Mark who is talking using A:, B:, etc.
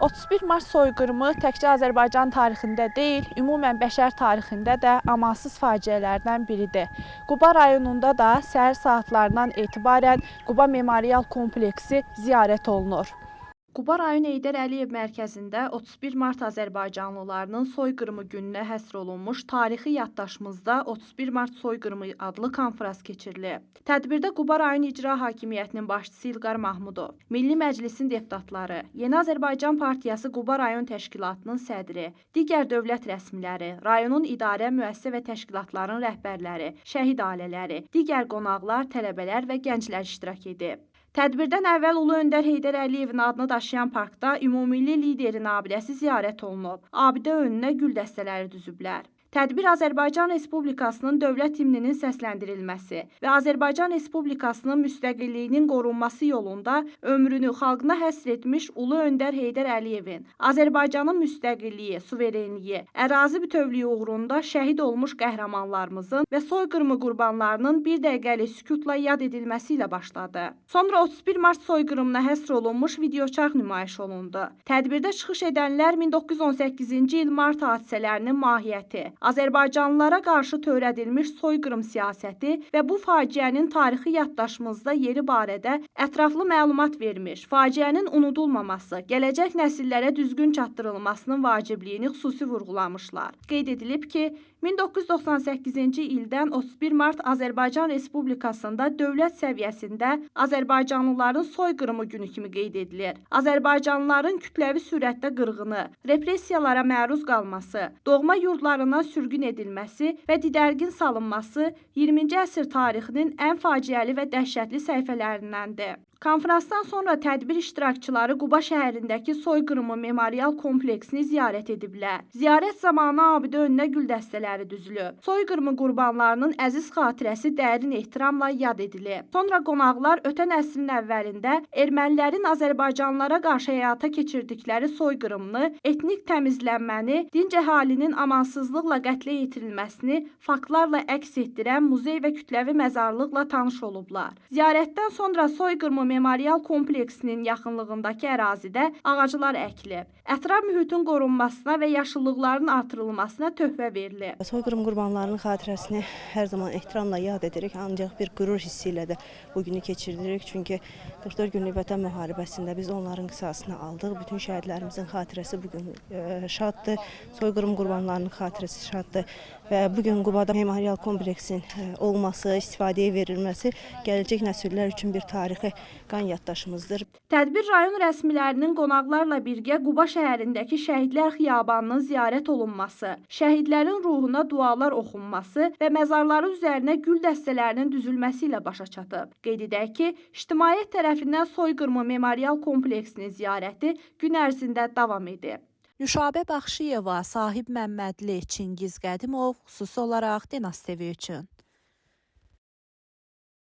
A: 31 mart soyqırımı təkcə Azərbaycan tarixində deyil, ümumən bəşər tarixində də amansız faciələrdən biridir. Quba rayonunda da səhər saatlarından etibarən Quba Memorial kompleksi ziyarət olunur. Quba rayon Heydər Əliyev mərkəzində 31 mart azərbaycanlılarının soyqırımı gününə həsr olunmuş tarixi yaddaşımızda 31 mart soyqırımı adlı konfrans keçirilib. Tədbirdə Quba rayon İcra Hakimiyyətinin başçısı İlqar Mahmudov, Milli Məclisin deputatları, Yeni Azərbaycan Partiyası Quba rayon təşkilatının sədri, digər dövlət rəsmiləri, rayonun idarə, müəssisə və təşkilatların rəhbərləri, şəhid ailələri, digər qonaqlar, tələbələr və gənclər iştirak edib. Tədbirdən əvvəl Ulu Öndər Heydər Əliyevin adını daşıyan parkda ümumilli liderin abidəsi ziyarət olunub. Abidə önünə gül dəstələri düzüblər. Tədbir Azərbaycan Respublikasının dövlət himninin səsləndirilməsi və Azərbaycan Respublikasının müstəqilliyinin qorunması yolunda ömrünü xalqına həsr etmiş Ulu Öndər Heydər Əliyevin, Azərbaycanın müstəqilliyi, suverenliyi, ərazi bütövlüyü uğrunda şəhid olmuş qəhrəmanlarımızın və soyqırımı qurbanlarının bir dəqiqəlik sükutla yad edilməsi ilə başladı. Sonra 31 mart soyqırımına həsr olunmuş videoçarx nümayiş olundu. Tədbirdə çıxış edənlər 1918-ci il mart hadisələrinin mahiyyəti, Azərbaycanlılara qarşı törədilmiş soyqırım siyasəti və bu faciənin tarixi yaddaşımızda yeri barədə ətraflı məlumat vermiş, faciənin unudulmaması, gələcək nəsillərə düzgün çatdırılmasının vacibliyini xüsusi vurğulamışlar. Qeyd edilib ki, 1998-ci ildən 31 mart Azərbaycan Respublikasında dövlət səviyyəsində Azərbaycanlıların soyqırımı günü kimi qeyd edilir. Azərbaycanlıların kütləvi sürətdə qırğını, repressiyalara məruz qalması, doğma yurdlarına sürgün edilməsi və didərgin salınması 20-ci əsr tarixinin ən faciəli və dəhşətli səhifələrindəndir. Konfransdan sonra tədbir iştirakçıları Quba şəhərindəki soyqırımı memorial kompleksini ziyarət ediblər. Ziyarət zamanı abidə önünə gül dəstələri düzülüb. Soyqırımı qurbanlarının əziz xatirəsi dərin ehtiramla yad edilib. Sonra qonaqlar ötən əsrin əvvəlində ermənilərin Azərbaycanlılara qarşı həyata keçirdikləri soyqırımını, etnik təmizlənməni, dinc əhalinin amansızlıqla qətlə yetirilməsini faktlarla əks etdirən muzey və kütləvi məzarlıqla tanış olublar. Ziyarətdən sonra soyqırımı memorial kompleksinin yaxınlığındakı ərazidə ağaclar əkilib. Ətraf mühitin qorunmasına və yaşıllıqların artırılmasına töhfə verilib.
B: Soyqırım qurbanlarının xatirəsini hər zaman ehtiramla yad edirik, ancaq bir qürur hissi ilə də bu günü keçiririk. Çünki 44 günlük vətən müharibəsində biz onların qisasını aldıq. Bütün şəhidlərimizin xatirəsi bugün şaddır. Soyqırım qurbanlarının xatirəsi şaddır və bugün Qubada memorial kompleksin olması, istifadəyə verilməsi gələcək nəsillər üçün bir tarixi qan yaddaşımızdır.
A: Tədbir rayon rəsmilərinin qonaqlarla birgə Quba şəhərindəki Şəhidlər Xiyabanının ziyarət olunması, şəhidlərin ruhuna dualar oxunması və məzarları üzərinə gül dəstələrinin düzülməsi ilə başa çatıb. Qeyd edək ki, ictimaiyyət tərəfindən soyqırımı memorial kompleksinin ziyarəti gün ərzində davam edib.
C: Nüşabə Baxşıyeva, Sahib Məmmədli, Çingiz Qədimov xüsusi olaraq Denas TV üçün.